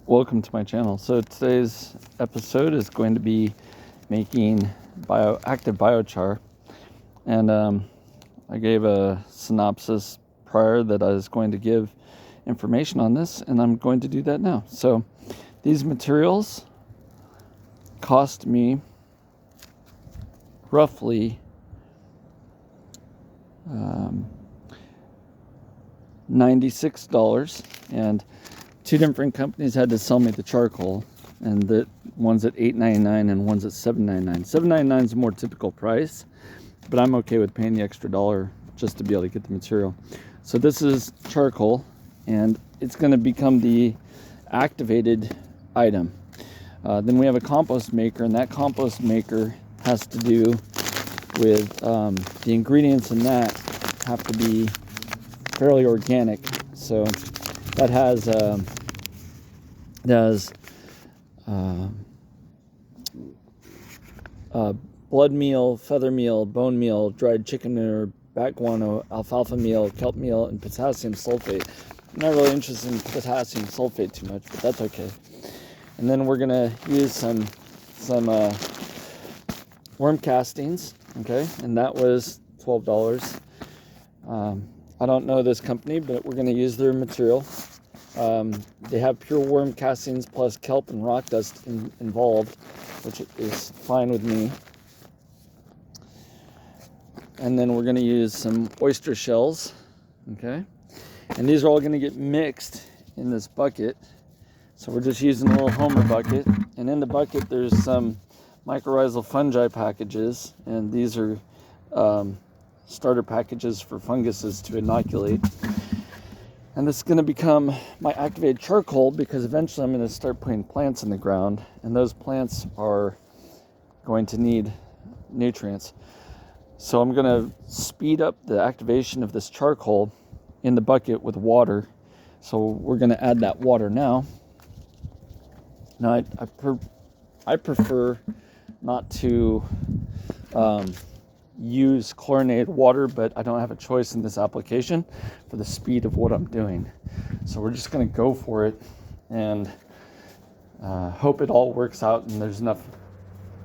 Welcome to my channel. So today's episode is going to be making active biochar, and I gave a synopsis prior that I was going to give information on this, and I'm going to do that now. So these materials cost me roughly $96, and two different companies had to sell me the charcoal, and the one's at $8.99 and one's at $7.99. $7.99 is a more typical price, but I'm okay with paying the extra dollar just to be able to get the material. So this is charcoal, and it's going to become the activated item. Then we have a compost maker, and that compost maker has to do with the ingredients in that have to be fairly organic. So that has blood meal, feather meal, bone meal, dried chicken manure, bat guano, alfalfa meal, kelp meal, and potassium sulfate. I'm not really interested in potassium sulfate too much, but that's okay. And then we're gonna use some worm castings, okay? And that was $12. I don't know this company, but we're gonna use their material. They have pure worm castings plus kelp and rock dust involved, which is fine with me. And then we're going to use some oyster shells, okay? And these are all going to get mixed in this bucket. So we're just using a little Homer bucket. And in the bucket there's some mycorrhizal fungi packages, and these are starter packages for funguses to inoculate. And this is going to become my activated charcoal, because eventually I'm going to start putting plants in the ground, and those plants are going to need nutrients. So I'm going to speed up the activation of this charcoal in the bucket with water. So we're going to add that water now. Now I prefer not to use chlorinated water, but I don't have a choice in this application for the speed of what I'm doing. So we're just going to go for it and hope it all works out and there's enough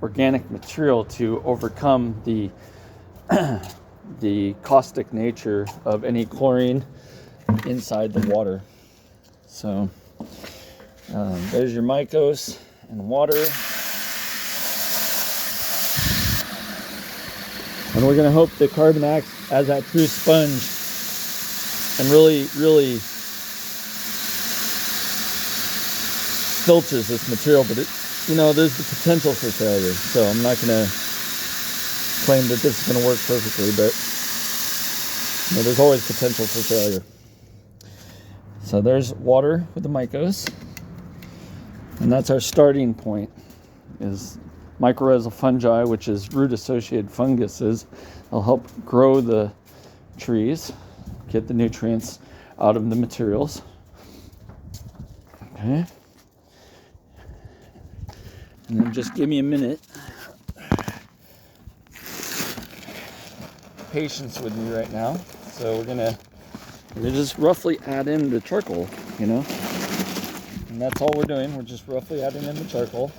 organic material to overcome the caustic nature of any chlorine inside the water. So there's your mycos and water. And we're going to hope the carbon acts as that true sponge and really filters this material. But there's the potential for failure. So I'm not going to claim that this is going to work perfectly, but there's always potential for failure. So there's water with the mycos, and that's our starting point, is mycorrhizal fungi, which is root-associated funguses. They'll help grow the trees, get the nutrients out of the materials. Okay. And then just give me a minute. Patience with me right now. So we're gonna just roughly add in the charcoal, and that's all we're doing. We're just roughly adding in the charcoal.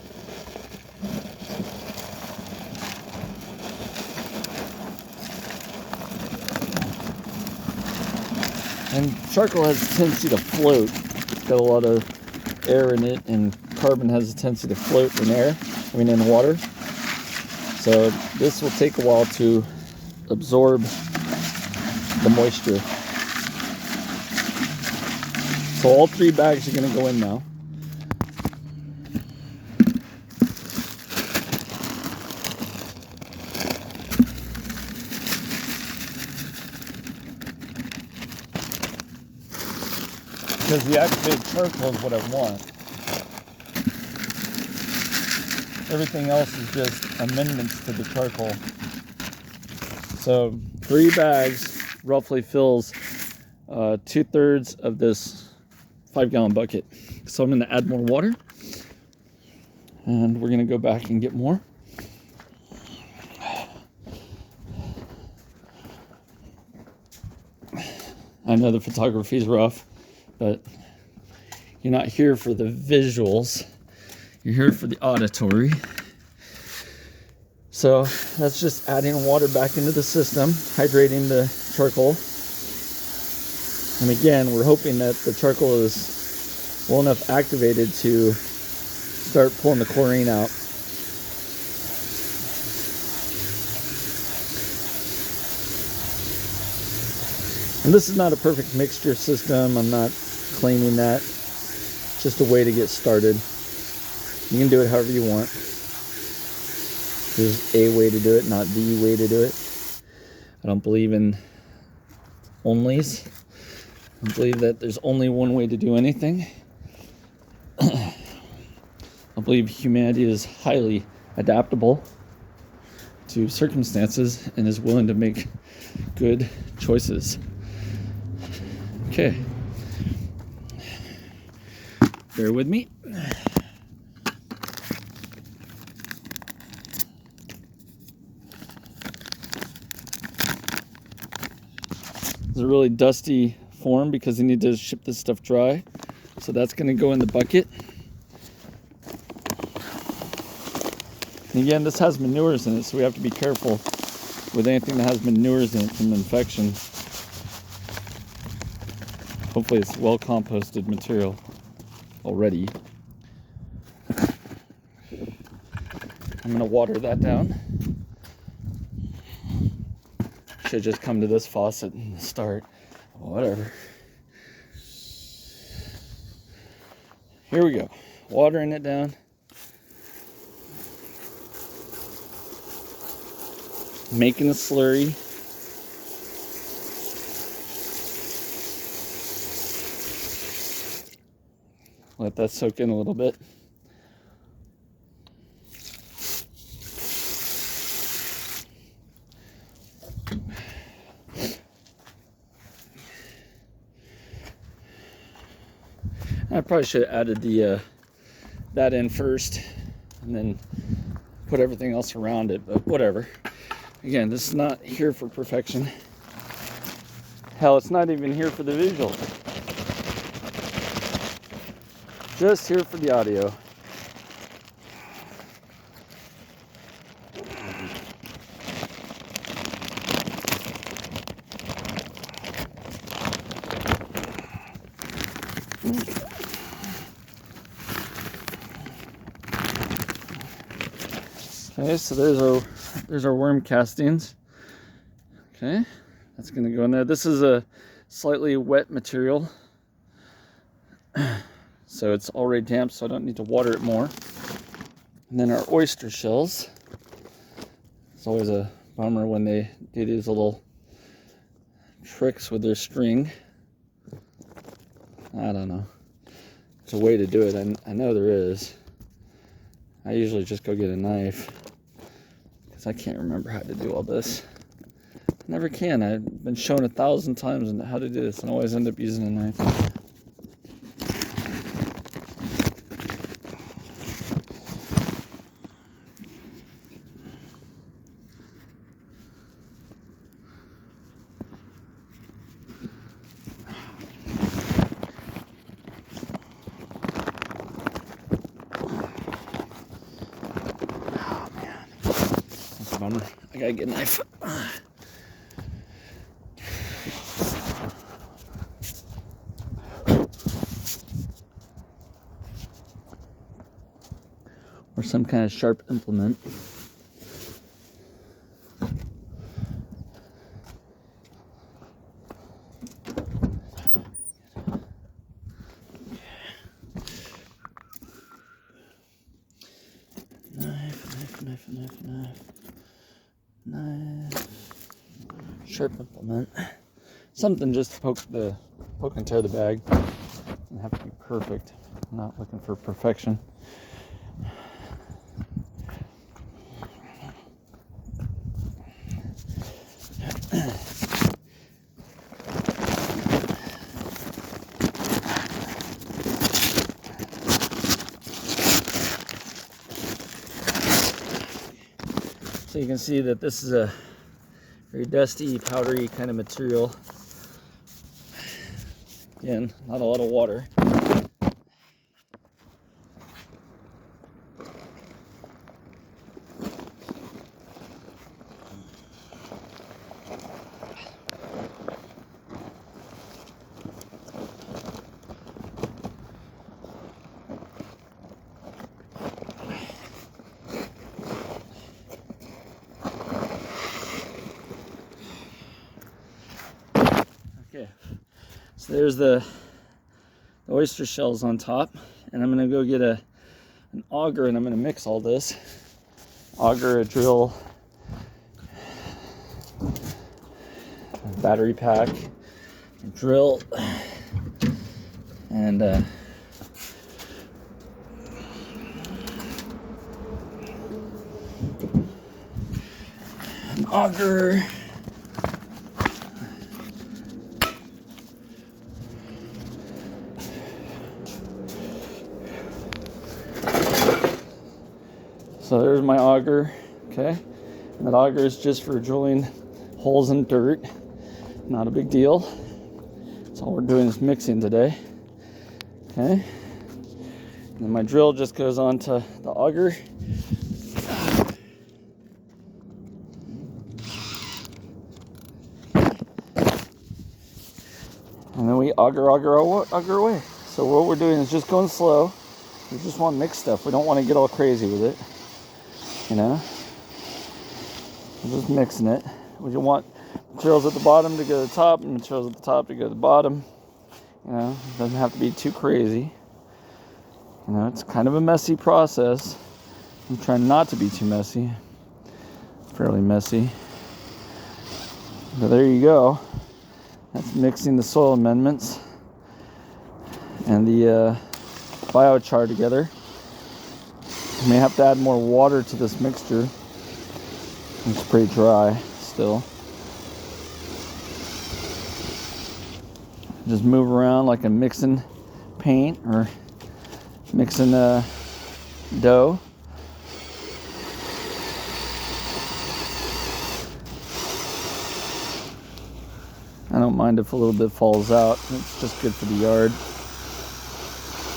And charcoal has a tendency to float. It's got a lot of air in it, and carbon has a tendency to float in in water. So this will take a while to absorb the moisture. So all 3 bags are going to go in now. Because the activated charcoal is what I want. Everything else is just amendments to the charcoal. So 3 bags roughly fills 2/3 of this 5-gallon bucket. So I'm going to add more water, and we're going to go back and get more. I know the photography is rough, but You're not here for the visuals. You're here for the auditory. So that's just adding water back into the system, hydrating the charcoal. And again, we're hoping that the charcoal is well enough activated to start pulling the chlorine out. And this is not a perfect mixture system. I'm not claiming that. It's just a way to get started. You can do it however you want. There's a way to do it, not the way to do it. I don't believe in onlys. I believe that there's only one way to do anything. I believe humanity is highly adaptable to circumstances and is willing to make good choices. Okay. Bear with me. It's a really dusty form because they need to ship this stuff dry. So that's going to go in the bucket. And again, this has manures in it, so we have to be careful with anything that has manures in it from infection. Hopefully it's well composted material already. I'm going to water that down. Should just come to this faucet and start. Whatever. Here we go. Watering it down. Making a slurry. Let that soak in a little bit. I probably should have added the that in first and then put everything else around it, but whatever. Again, this is not here for perfection. Hell, it's not even here for the visual. Just here for the audio. Okay, so there's our worm castings. Okay, that's gonna go in there. This is a slightly wet material, so it's already damp, so I don't need to water it more. And then our oyster shells. It's always a bummer when they do these little tricks with their string. I don't know. There's a way to do it. I know there is. I usually just go get a knife because I can't remember how to do all this. I never can. I've been shown 1,000 times how to do this and always end up using a knife. Bummer. I gotta get a knife. Or some kind of sharp implement. Knife. Sharp implement. Something just to poke and tear the bag. Doesn't have to be perfect. I'm not looking for perfection. So you can see that this is a very dusty, powdery kind of material. Again, not a lot of water. So there's the oyster shells on top, and I'm gonna go get an auger, and I'm gonna mix all this. Auger, a drill, a battery pack, a drill, and an auger. So there's my auger, okay? And that auger is just for drilling holes in dirt. Not a big deal. So all we're doing is mixing today, okay? And then my drill just goes onto the auger. And then we auger away. So what we're doing is just going slow. We just want mixed stuff. We don't want to get all crazy with it. You know, we're just mixing it. We don't want materials at the bottom to go to the top and materials at the top to go to the bottom. You know, it doesn't have to be too crazy. You know, it's kind of a messy process. I'm trying not to be too messy. Fairly messy. But there you go. That's mixing the soil amendments and the biochar together. You may have to add more water to this mixture. It's pretty dry still. Just move around like I'm mixing paint or mixing dough. I don't mind if a little bit falls out. It's just good for the yard.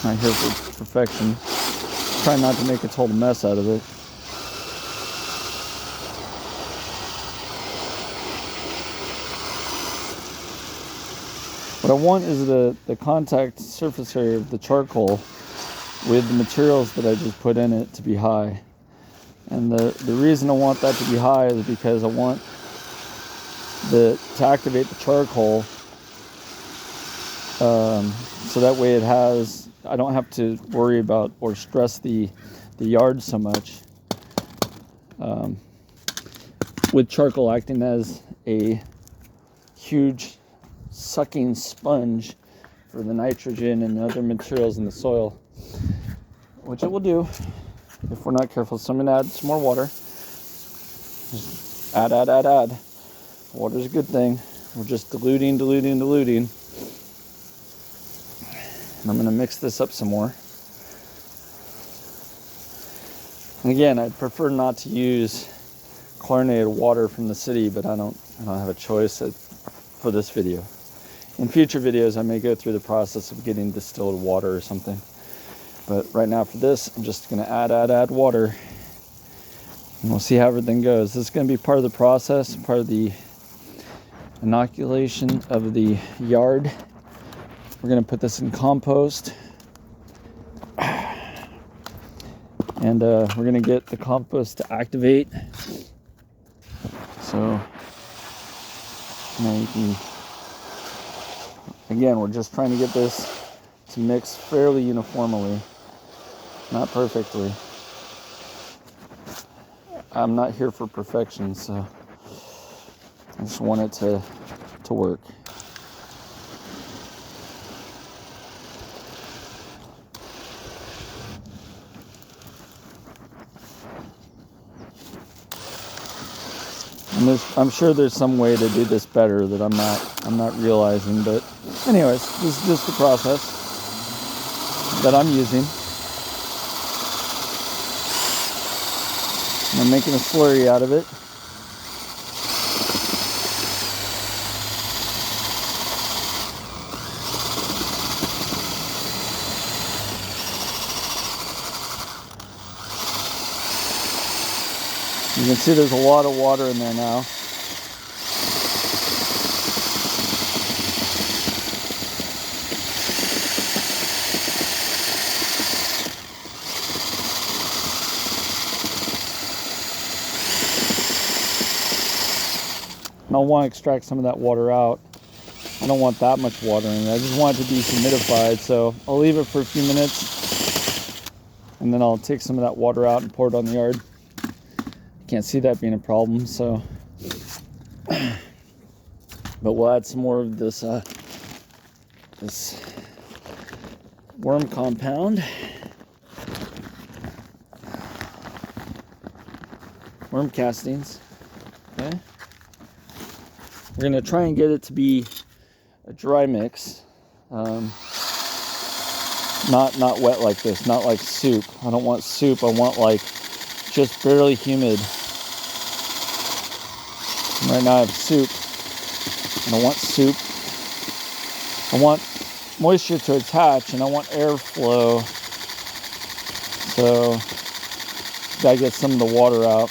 Not here for perfection. Try not to make a total mess out of it. What I want is the contact surface area of the charcoal with the materials that I just put in it to be high. And the reason I want that to be high is because I want to activate the charcoal so that way I don't have to worry about or stress the yard so much with charcoal acting as a huge sucking sponge for the nitrogen and other materials in the soil, which it will do if we're not careful. So I'm going to add some more water. Just add. Water's a good thing. We're just diluting. And I'm going to mix this up some more. And again, I'd prefer not to use chlorinated water from the city, but I don't have a choice for this video. In future videos, I may go through the process of getting distilled water or something. But right now for this, I'm just going to add water. And we'll see how everything goes. This is going to be part of the process, part of the inoculation of the yard. We're going to put this in compost. And we're going to get the compost to activate. So now you can, again, we're just trying to get this to mix fairly uniformly, not perfectly. I'm not here for perfection, so I just want it to work. And I'm sure there's some way to do this better that I'm not realizing, but anyways, this is just the process that I'm using. And I'm making a slurry out of it. You can see there's a lot of water in there now. And I'll want to extract some of that water out. I don't want that much water in it. I just want it to be humidified. So I'll leave it for a few minutes, and then I'll take some of that water out and pour it on the yard. Can't see that being a problem, so but we'll add some more of this this worm compound, worm castings. Okay, we're gonna try and get it to be a dry mix, not wet like this, not like soup. I don't want soup. I want like just barely humid. Right now I have soup. I don't want soup. I want moisture to attach, and I want airflow. So gotta get some of the water out.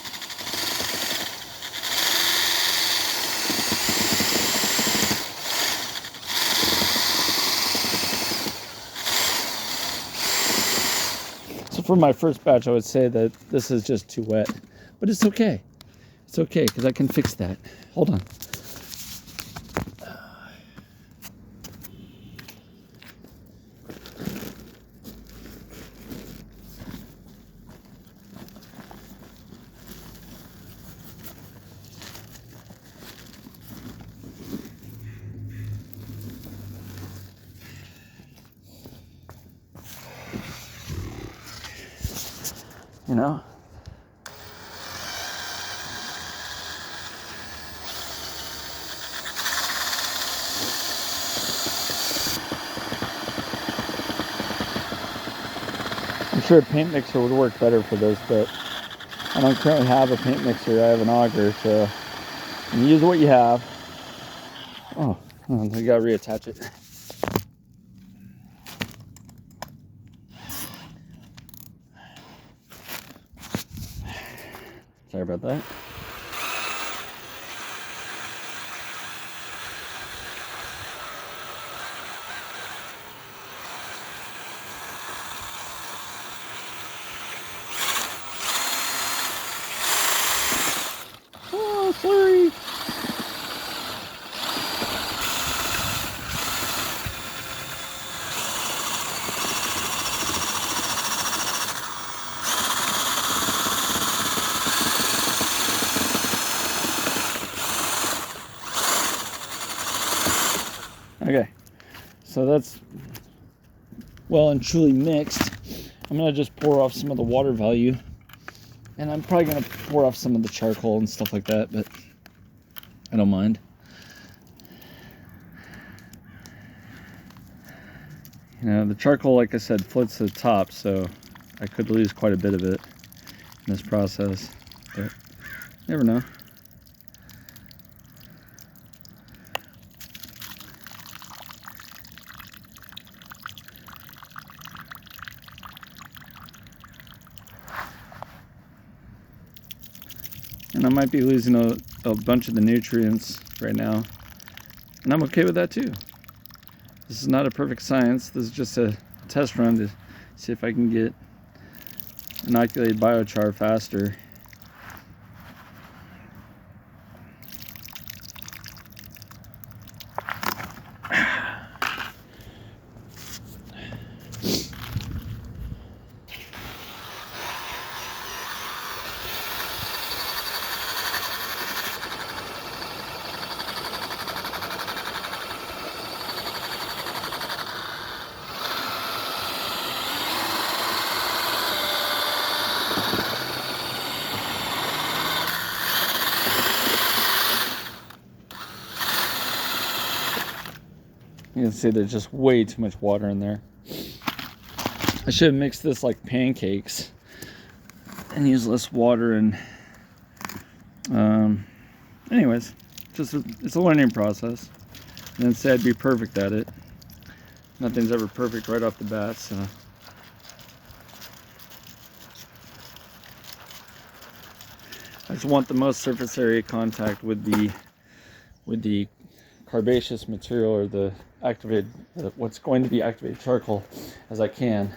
So for my first batch, I would say that this is just too wet, but it's okay. It's okay, because I can fix that. Hold on. You know? I'm sure a paint mixer would work better for this, but I don't currently have a paint mixer. I have an auger, so you use what you have. Oh, we gotta reattach it. Sorry about that. Oh, sorry. Okay, so that's well and truly mixed. I'm gonna just pour off some of the water value, and I'm probably gonna pour off some of the charcoal and stuff like that, but I don't mind. You know, the charcoal, like I said, floats to the top, so I could lose quite a bit of it in this process, but you never know. And I might be losing a bunch of the nutrients right now, and I'm okay with that too. This is not a perfect science. This is just a test run to see if I can get inoculated biochar faster. You can see there's just way too much water in there. I should have mixed this like pancakes and used less water. And anyways, it's a learning process. And then say I'd be perfect at it. Nothing's ever perfect right off the bat, so. I just want the most surface area contact with the carbaceous material, or the activated, what's going to be activated charcoal, as I can.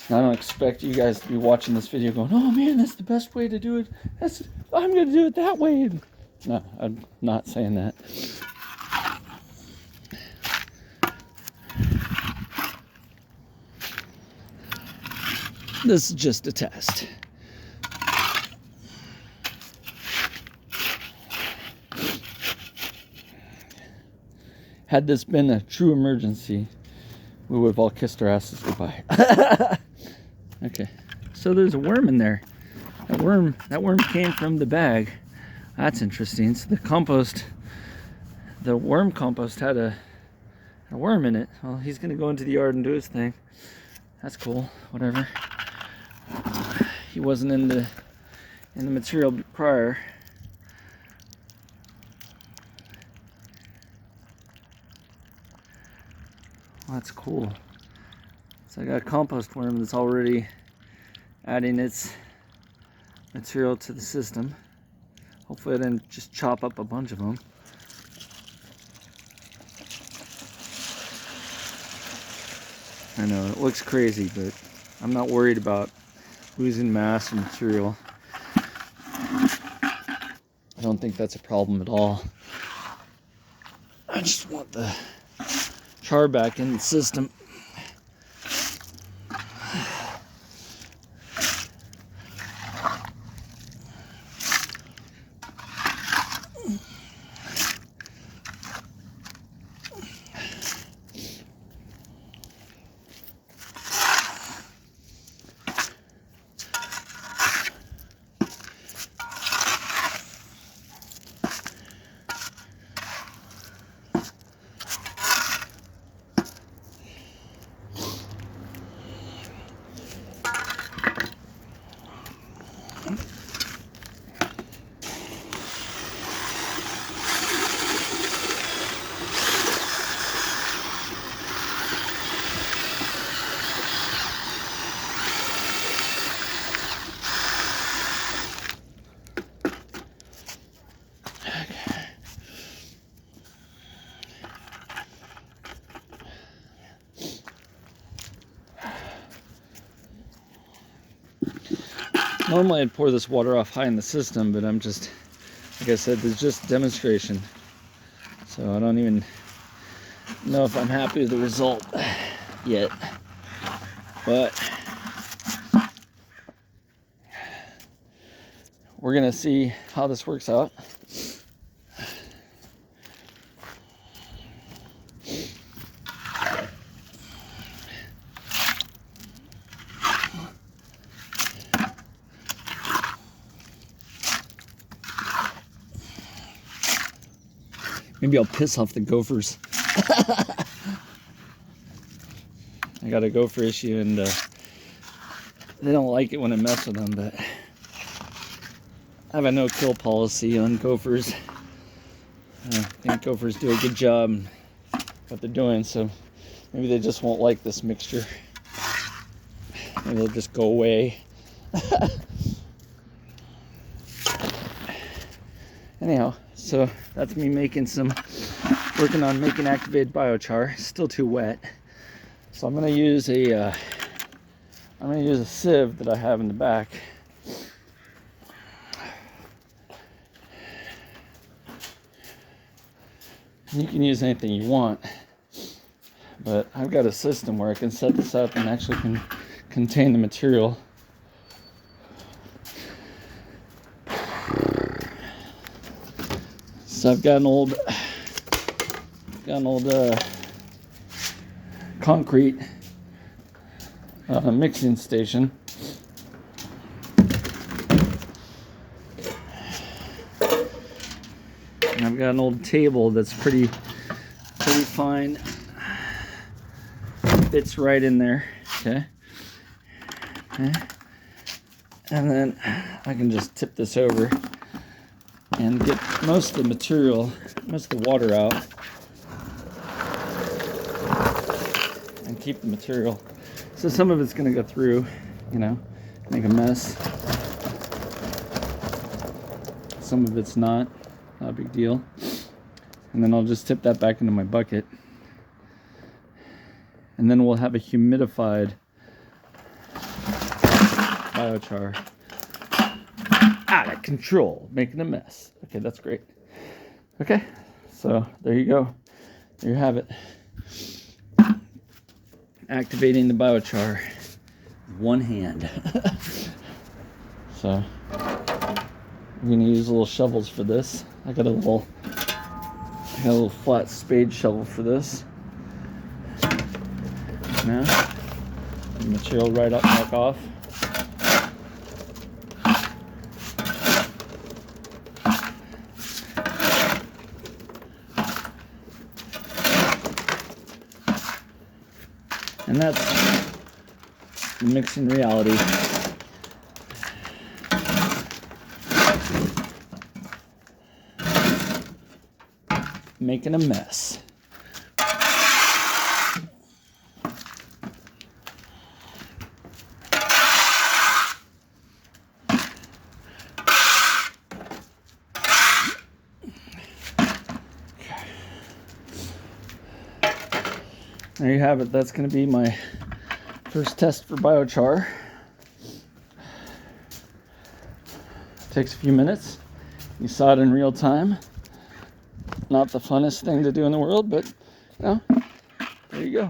And I don't expect you guys to be watching this video going, oh man, that's the best way to do it. I'm going to do it that way. No, I'm not saying that. this is just a test. Had this been a true emergency, we would have all kissed our asses goodbye. Okay, so there's a worm in there. That worm came from the bag. That's interesting. So the worm compost had a worm in it. Well, he's gonna go into the yard and do his thing. That's cool. Whatever. He wasn't in the material prior. Well, that's cool. So I got a compost worm that's already adding its material to the system. Hopefully I didn't just chop up a bunch of them. I know, it looks crazy, but I'm not worried about losing mass or material. I don't think that's a problem at all. I just want the char back in the system. Normally I'd pour this water off high in the system, but I'm just, like I said, there's just demonstration. So I don't even know if I'm happy with the result yet. But we're gonna see how this works out. Maybe I'll piss off the gophers. I got a gopher issue, and they don't like it when I mess with them, but I have a no-kill policy on gophers. I think gophers do a good job in what they're doing, so maybe they just won't like this mixture. Maybe they'll just go away. Anyhow, so that's me working on making activated biochar. Still too wet, so I'm gonna use a sieve that I have in the back. You can use anything you want, but I've got a system where I can set this up and actually can contain the material. So I've got an old concrete mixing station. And I've got an old table that's pretty fine. Fits right in there. Okay. And then I can just tip this over and get most of the material, most of the water out, and keep the material. So some of it's going to go through, make a mess. Some of it's not a big deal. And then I'll just tip that back into my bucket. And then we'll have a humidified biochar. Out of control, making a mess. Okay, that's great. Okay, so there you go. There you have it. Activating the biochar one hand. So we're gonna use little shovels for this. I got a little flat spade shovel for this. Now, the material right up, back off. And that's mixing reality. Making a mess. There you have it. That's going to be my first test for biochar. Takes a few minutes. You saw it in real time. Not the funnest thing to do in the world, but you know, there you go.